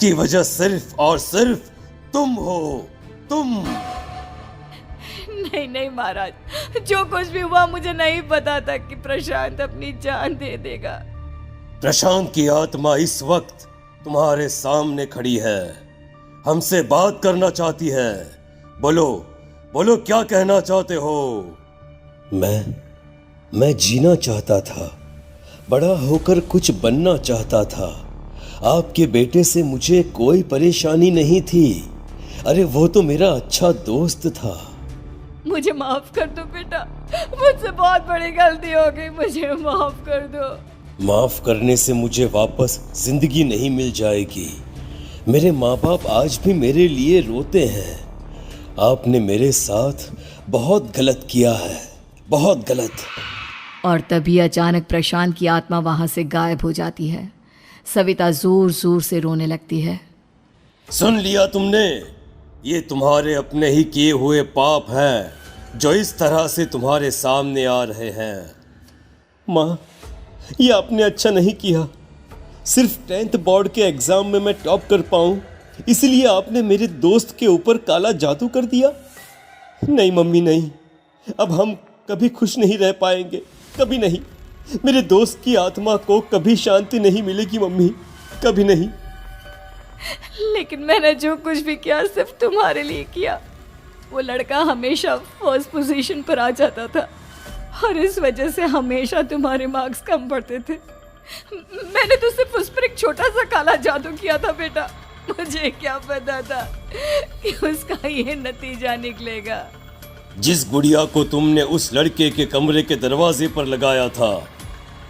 इसकी वजह सिर्फ और सिर्फ तुम हो, तुम। नहीं नहीं महाराज, जो कुछ भी हुआ मुझे नहीं पता था कि प्रशांत अपनी जान दे देगा। प्रशांत की आत्मा इस वक्त तुम्हारे सामने खड़ी है, हमसे बात करना चाहती है। बोलो बोलो, क्या कहना चाहते हो? मैं जीना चाहता था, बड़ा होकर कुछ बनना चाहता था। आपके बेटे से मुझे कोई परेशानी नहीं थी। अरे वो तो मेरा अच्छा दोस्त था। मुझे माफ कर दो बेटा, मुझसे बहुत बड़ी गलती हो गई, मुझे माफ कर दो। माफ करने से मुझे वापस जिंदगी नहीं मिल जाएगी। मेरे माँ बाप आज भी मेरे लिए रोते हैं। आपने मेरे साथ बहुत गलत किया है, बहुत गलत। और तभी अचानक प्रशांत की आत्मा वहां से गायब हो जाती है। सविता जोर जोर से रोने लगती है। सुन लिया तुमने? ये तुम्हारे अपने ही किए हुए पाप हैं जो इस तरह से तुम्हारे सामने आ रहे हैं। माँ, ये आपने अच्छा नहीं किया। सिर्फ 10th बोर्ड के एग्जाम में मैं टॉप कर पाऊं, इसलिए आपने मेरे दोस्त के ऊपर काला जादू कर दिया। नहीं मम्मी, नहीं, अब हम कभी खुश नहीं रह पाएंगे, कभी नहीं। मेरे दोस्त की आत्मा को कभी शांति नहीं मिलेगी मम्मी, कभी नहीं। लेकिन मैंने जो कुछ भी किया सिर्फ तुम्हारे लिए किया। वो लड़का हमेशा फर्स्ट पोजीशन पर आ जाता था और इस वजह से हमेशा तुम्हारे मार्क्स कम पड़ते थे। मैंने तो सिर्फ उस पर एक छोटा सा काला जादू किया था बेटा। मुझे क्या पता था कि उसका ये नतीजा निकलेगा। जिस गुड़िया को तुमने उस लड़के के कमरे के दरवाजे पर लगाया था,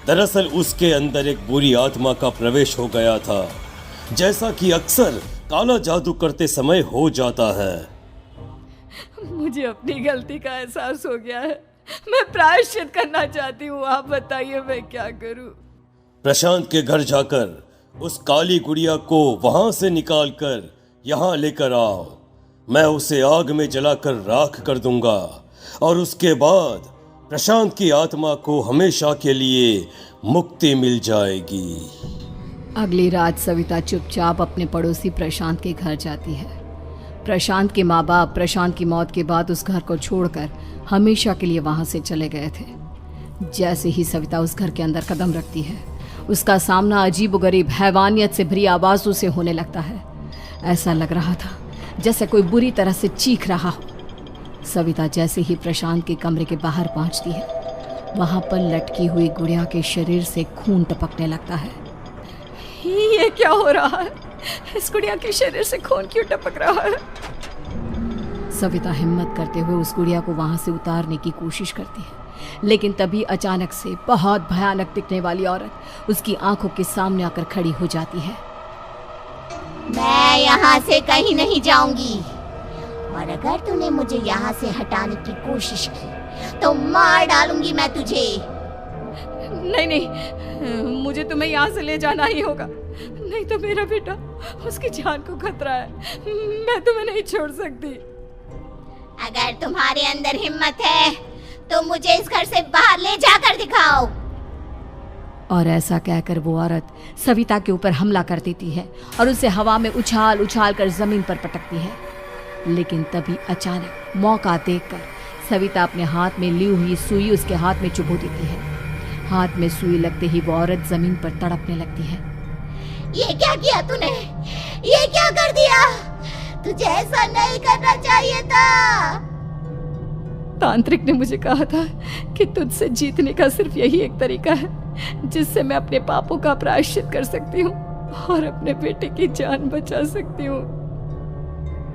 दरअसल उसके अंदर एक बुरी आत्मा का प्रवेश हो गया था, जैसा कि अक्सर काला जादू करते समय हो जाता है। मुझे अपनी गलती का एहसास हो गया है, मैं प्रायश्चित करना चाहती हूँ। आप बताइए मैं क्या करूँ? प्रशांत के घर जाकर उस काली गुड़िया को वहां से निकालकर यहाँ लेकर आओ। मैं उसे आग में जलाकर राख कर दूंगा और उसके बाद प्रशांत की आत्मा को हमेशा के लिए मुक्ति मिल जाएगी। अगली रात सविता चुपचाप अपने पड़ोसी प्रशांत के घर जाती है। प्रशांत के माँ बाप प्रशांत की मौत के बाद उस घर को छोड़कर हमेशा के लिए वहां से चले गए थे। जैसे ही सविता उस घर के अंदर कदम रखती है, उसका सामना अजीबोगरीब हैवानियत से भरी आवाज़ों से होने लगता है। ऐसा लग रहा था जैसे कोई बुरी तरह से चीख रहा हो। सविता जैसे ही प्रशांत के कमरे के बाहर पहुंचती है, वहां पर लटकी हुई गुड़िया के शरीर से खून टपकने लगता है। ये क्या हो रहा है? इस गुड़िया के शरीर से खून क्यों टपक रहा है? सविता हिम्मत करते हुए उस गुड़िया को वहां से उतारने की कोशिश करती है, लेकिन तभी अचानक से बहुत भयानक दिखने वाली औरत उसकी आंखों के सामने आकर खड़ी हो जाती है। मैं यहाँ से कहीं नहीं जाऊंगी, और अगर तूने मुझे यहाँ से हटाने की कोशिश की तो मार डालूंगी मैं तुझे। नहीं नहीं, मुझे तुम्हें यहाँ से ले जाना ही होगा, नहीं तो मेरा बेटा, उसकी जान को खतरा है। मैं तुम्हें नहीं छोड़ सकती। अगर तुम्हारे अंदर हिम्मत है तो मुझे इस घर से बाहर ले जाकर दिखाओ। और ऐसा कहकर वो औरत सविता के ऊपर हमला कर देती है और उसे हवा में उछाल उछाल कर जमीन पर पटकती है। लेकिन तभी अचानक मौका देखकर सविता अपने हाथ में ली हुई सुई उसके हाथ में चुभो देती है। हाथ में सुई लगते ही वो औरत जमीन पर तड़पने लगती है। ये क्या किया तूने? ये क्या कर दिया? तुझे ऐसा नहीं करना चाहिए था। तांत्रिक ने मुझे कहा था कि तुझसे जीतने का सिर्फ यही एक तरीका है जिससे मैं अपने पापों का प्रायश्चित कर सकती हूँ और अपने बेटे की जान बचा सकती हूँ।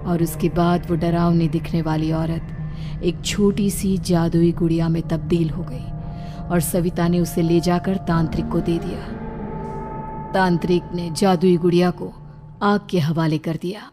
और उसके बाद वो डरावनी दिखने वाली औरत एक छोटी सी जादुई गुड़िया में तब्दील हो गई और सविता ने उसे ले जाकर तांत्रिक को दे दिया। तांत्रिक ने जादुई गुड़िया को आग के हवाले कर दिया।